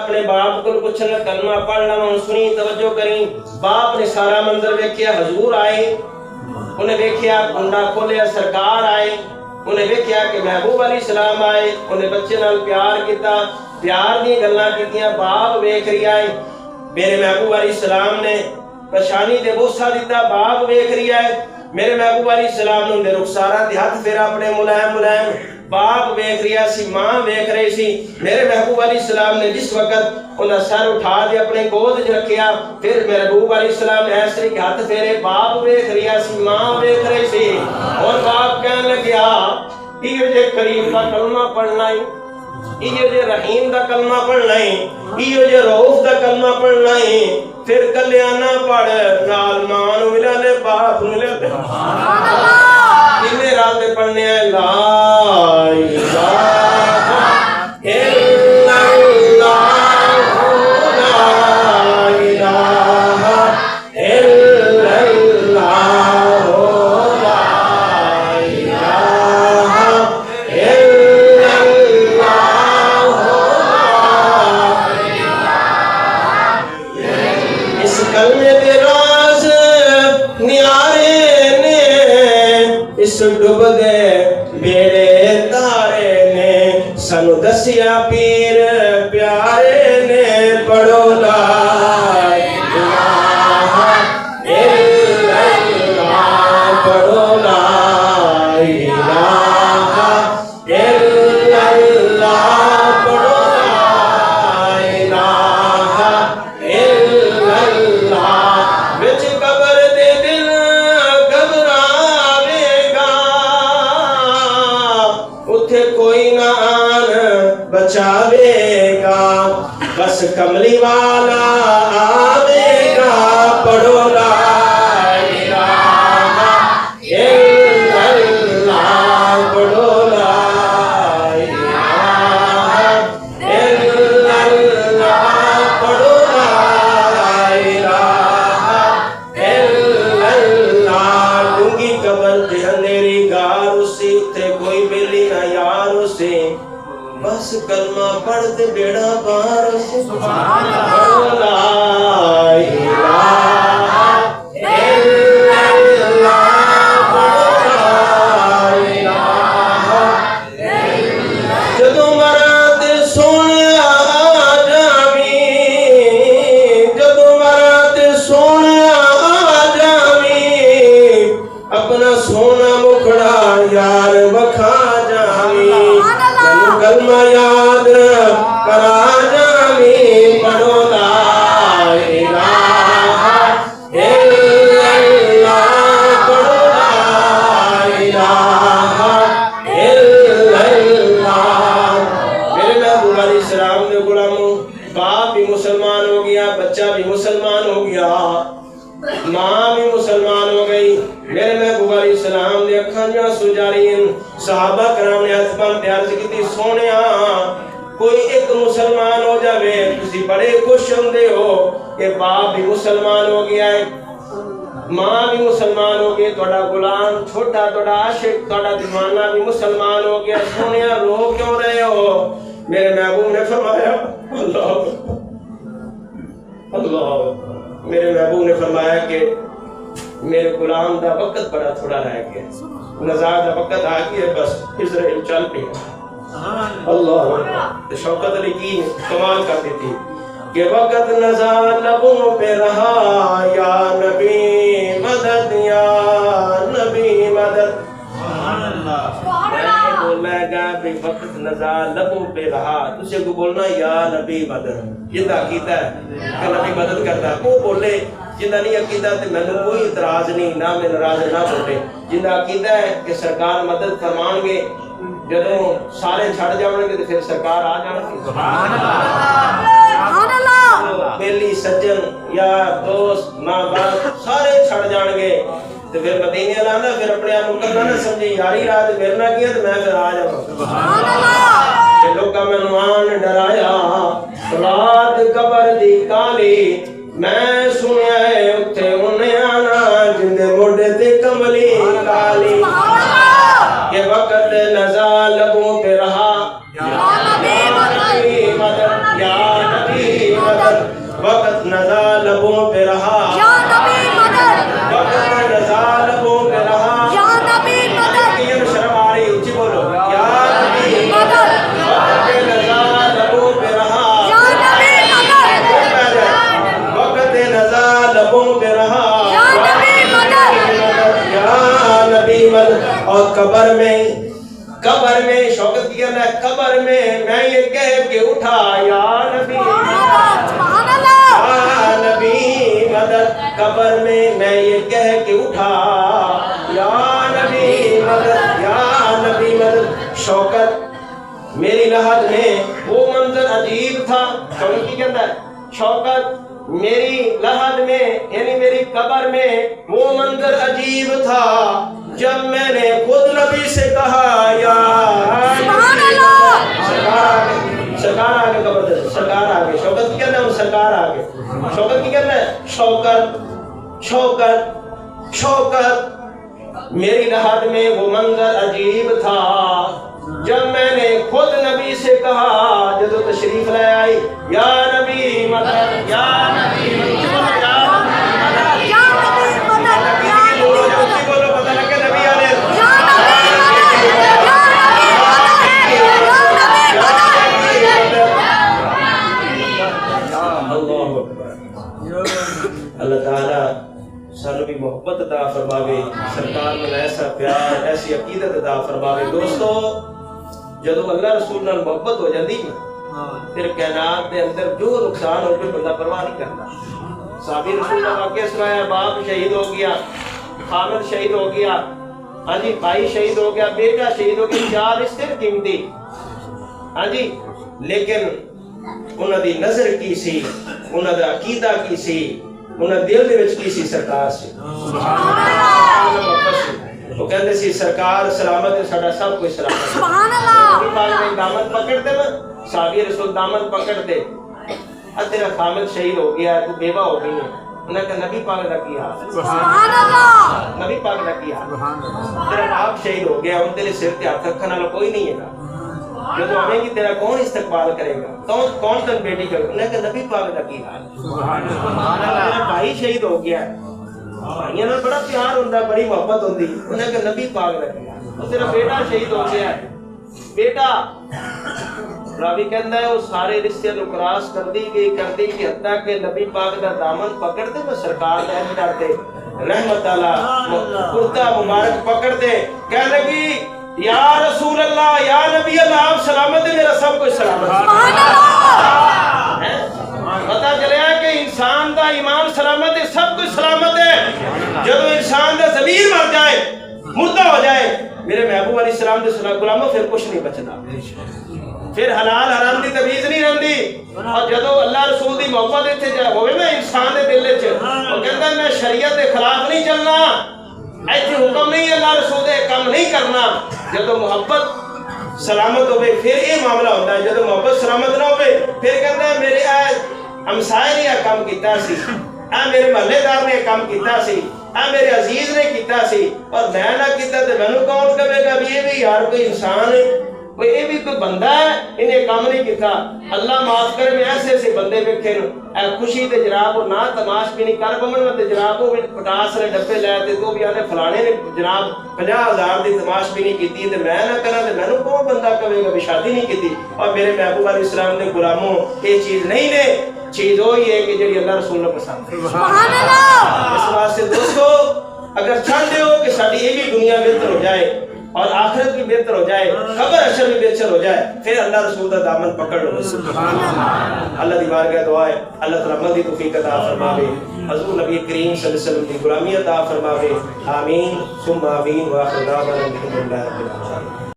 اپنے باپ کو پوچھنا کلمہ پڑھنا سنی توجہ کریں. باپ نے سارا منظر ویکھیا, حضور آئے, انہیں ویکھیا کنڈا کھولیا, سرکار آئے, انہیں ویکھیا کہ محبوب علیہ السلام آئے, انہیں بچے نال پیار کیتا, پیار دی گلاں کیتیاں. باپ ویکھ رہی آئے, میرے محبوب علیہ السلام نے پریشانی دے بوسا دیتا, باپ ویکھ رہی آئے, میرے محبوب علیہ السلام نے رخسارا دے ہاتھ پھیرا اپنے ملائم ملائم. باپ ویکھ رہا سی, ماں ویکھ رہی سی. میرے محبوب علیہ السلام نے جس وقت انہیں سر اٹھا دے اپنے گود وچ رکھیا, پھر میرے محبوب علیہ السلام نے ایسے کہ ہاتھ پھیرے. باپ ویکھ رہا سی, ماں ویکھ رہی سی, اور باپ کہنے لگیا یہ جے کریم دا کلمہ پڑھنا ہے, یہ جے رحیم دا کلمہ پڑھنا ہے, یہ جے رؤوف دا کلمہ پڑھنا ہے. پھر کلیاں نہ پڑھ, نال ماں نوں ملا لے, باپ نوں ملا لے. سبحان اللہ. کنے رات پڑھنے ہیں لا الہ الا اللہ, لا الہ الا اللہ, لا الہ الا اللہ. اس کلمے دے راز نیارے نے, اس ڈب دے بیڑے تارے نے, سانو دسیا پیر پیارے نے. پڑھو لا الہ الا اللہ, پڑھو لا الہ الا اللہ, پڑھو لا الہ الا اللہ. وچ قبر دے دل گھبراوے گا, اتھے کوئی نہ آن بچاوے گا, بس کملی والا آوے گا. پڑھو لا الہ الا اللہ, پڑھو لا الہ الا اللہ, پڑھو لا الہ الا اللہ. ڈونگی قبر تے اندھیری گار اسی, اتھے کوئی بیلی نہ یار اسی, بس کلمہ پڑھتے بیڑا پار سے. سبحان اللہ. لا الہ الا اللہ, لا الہ الا. جدوں مراد سونیا جاوی, جدوں مراد سونیا جاوی, اپنا سونا مکھڑا یار وکھا جاوی, مینوں کلمہ یاد کرا جاوی. پڑھو لا الہ الا اللہ, پڑھو لا الہ الا اللہ. میرے محبوب علیہ السلام نے غلاموں, باپ بھی مسلمان ہو گیا, بچہ بھی مسلمان ہو گیا, ماں بھی مسلمان ہو گئی. میرے محبوب علیہ السلام نے اکھاں جو آنسو جاری ہیں. صحابہ کرام نے ہاتھ بن کے عرض کی, سونیا کوئی ایک مسلمان ہو جاوے, تسی بڑے خوش ہوندے ہو کہ باپ بھی مسلمان ہو گیا ہے, ماں بھی مسلمان ہو گئی, تہاڈا غلام چھوٹا, تہاڈا عاشق, تہاڈا دیوانہ بھی مسلمان ہو گیا, سونیا رو کیوں رہے ہو؟ میرے محبوب نے فرمایا اللہ اللہ. میرے محبوب نے فرمایا کہ میرے غلام دا وقت بڑا تھوڑا رہ گیا, نزاع دا وقت آ گیا, بس اسرائیل چل پیا. اللہ. شوکت علی کی کمال کرتی تھی کہ وقت نزاع لبوں پہ رہا, یا نبی مدد, یا نبی مدد. بولنا گا بھی وقت نزاع لبوں پہ رہا, تجھے کو بولنا یا نبی مدد. جندہ عقیدہ ہے کہ نبی مدد کرتا ہے, وہ بولے. جندہ نہیں عقیدہ تے میں نے کوئی اعتراض نہیں, نہ میں ناراض نہ بولے. جندہ عقیدہ ہے کہ سرکار مدد فرمان گے, جدوں سارے چھڑ جاؤں گے تو پھر سرکار آ جاؤں گے. سبحان اللہ. بیلی سجن یا دوست ماں باپ سارے چھڑ جان گے تو پھر مدینے لانا, پھر اپنے آپ کو کرنا نہ سمجھے یاری رات میرے نہ کیا تو میں پھر آ جاؤں. سبحان اللہ. کہ لوکاں میں نوان ڈرایا, رات قبر دی کالی, میں سنیا ہے اتھے انہیں آنا, جندے موڑے تے کملی کالی. کہ وقت نزا لبوں پہ رہا, یا نبی مدد, یا نبی وقت نزا لبوں پہ رہا یا نبی مدد وقت نزا لبوں پہ رہا یا نبی مدد یہ شرم آ رہی اونچی بولو یا نبی مدد وقت نزا لبوں پہ رہا یا نبی مدد وقت نزا لبوں پہ رہا یا نبی مدد یا نبی مدد اور قبر میں شوکت کی کہنا ہے قبر میں یہ کہہ کے اٹھا یا نبی مدد سبحان اللہ یا نبی مدد قبر میں یہ کہہ کے اٹھا یا نبی مدد یا نبی مدد شوکت میری لحد میں وہ منظر عجیب تھا شوکت کی کہتا ہے شوکت میری لحد میں یعنی میری قبر میں وہ منظر عجیب تھا جب میں نے خود نبی سے کہا یا سبحان اللہ سرکار آگے قبر دے سرکار آگے شوکت کی کہنا ہے سرکار آگے شوکت کی کہنا ہے شوکت میری لحد میں وہ منظر عجیب تھا جب میں نے خود نبی سے کہا جب تشریف لے آئی یا نبی مدد یا نبی مدد یا نبی مدد یا نبی مدد بولو پتہ لگے نبی آنے یا نبی مدد یا نبی اللہ اکبر اللہ تعالیٰ سانو بھی محبت عطا فرماوے سرکار میں ایسا پیار ایسی عقیدت عطا فرماوے دوستو جدو اللہ رسول نال محبت ہو جاتی نا پھر کائنات دے اندر جو نقصان ہو کے بندہ پرواہ نہیں کرتا صحابی رسول کا واقعہ سنایا باپ شہید ہو گیا خامد شہید ہو گیا ہاں جی بھائی شہید ہو گیا بیٹا شہید ہو گیا چار رشتے قیمتی ہاں جی لیکن انہاں دی نظر کی سی انہاں دا عقیدہ کی سی انہاں دل دے وچ کی سی سرکار سے وہ کہندے سی سرکار سلامت ہے ساڈا سب کچھ سلامت ہے سبحان اللہ نبی پاک نے دامن پکڑ دے نا صحابی رسول دامن پکڑ دے تیرا خامد شہید ہو گیا تو بیوہ ہو گئی ہے انہاں کہا نبی پاک دا کیا سبحان اللہ نبی پاک دا کیا تیرا باپ شہید ہو گیا ان تیرے سر تے ہاتھ رکھنے والا کوئی نہیں ہے جو تو ہمیں کہ تیرا کون استقبال کرے گا کون تن بیٹی کرے گا انہاں کہا نبی پاک دا کیا تیرا بھائی شہید ہو گیا ہے بھائیاں نال بڑا پیار ہوندا بڑی محبت ہوندی انہاں کہ نبی پاک دا کیا اور تیرا بیٹا شہید ہو گیا ہے بیٹا راوی کہندا ہے وہ سارے رشتے نو کراس کر دی کہ حتیٰ کہ نبی پاک دا دامن پکڑ دے میں سرکار دا کر دے رحمت اللہ کرتا مبارک پکڑ دے کہہ لگی یا رسول اللہ یا نبی اللہ آپ سلامت ہے میرا سب کچھ سلامت ہے پتہ چلیا کہ انسان دا ایمان سلامت ہے سب کچھ سلامت ہے جب انسان دا ضمیر مر جائے مردہ ہو جائے میرے محبوب علیہ السلام دے غلاموں پھر کچھ نہیں بچتا پھر حلال حرام دی تمیز نہیں رہندی اور جدو اللہ رسول دی محبت اتنے جا ہوئے نا انسان دے دل وچ وہ کہندا میں شریعت دے خلاف نہیں چلنا ایتھے حکم نہیں اللہ رسول دے کام نہیں کرنا جدو محبت سلامت ہوئے پھر یہ معاملہ ہوتا ہے جدو محبت سلامت نہ ہوئے پھر کہندا ہے میرے ہمسائے نے کام کیتا سی میرے محلے دار نے کام کیتا سی میرے عزیز نے کیتا سی اور میں نہ کیتا تے مینوں کون کہے گا بھی یہ بھی یار کوئی انسان ہے وہ یہ بھی کوئی بندہ ہے انہیں کام نہیں کیتا اللہ معاف کرے میں ایسے ایسے بندے بیٹھے اے خوشی تے جناب اور نہ تماش بھی نہیں کر پمن تے جناب وہ پٹاس نے ڈبے لے تے تو بھی آنے فلانے نے جناب 50,000 دی تماش بھی نہیں کیتی تے میں نہ کرا تے مینوں کون بندہ کہے گا بھی شادی نہیں کیتی اور میرے محبوب علیہ السلام دے غلاموں یہ چیز نہیں نے چیز وہی ہے کہ جڑی اللہ رسول نے پسند ہے سبحان اللہ اس واسطے دوستو اگر چاہتے ہو کہ ساری یہ بھی دنیا بہتر ہو جائے اور آخرت بھی بہتر ہو جائے قبر حشر بھی بہتر ہو جائے پھر اللہ رسول کا دامن پکڑ لو اللہ دی بارگاہ دعا ہے اللہ تعالی عمل دی توفیق عطا فرماوے حضور نبی کریم صلی اللہ علیہ وسلم کی غلامی عطا فرماوے آمین ثم آمین واخر دعوانا الحمدللہ رب العالمین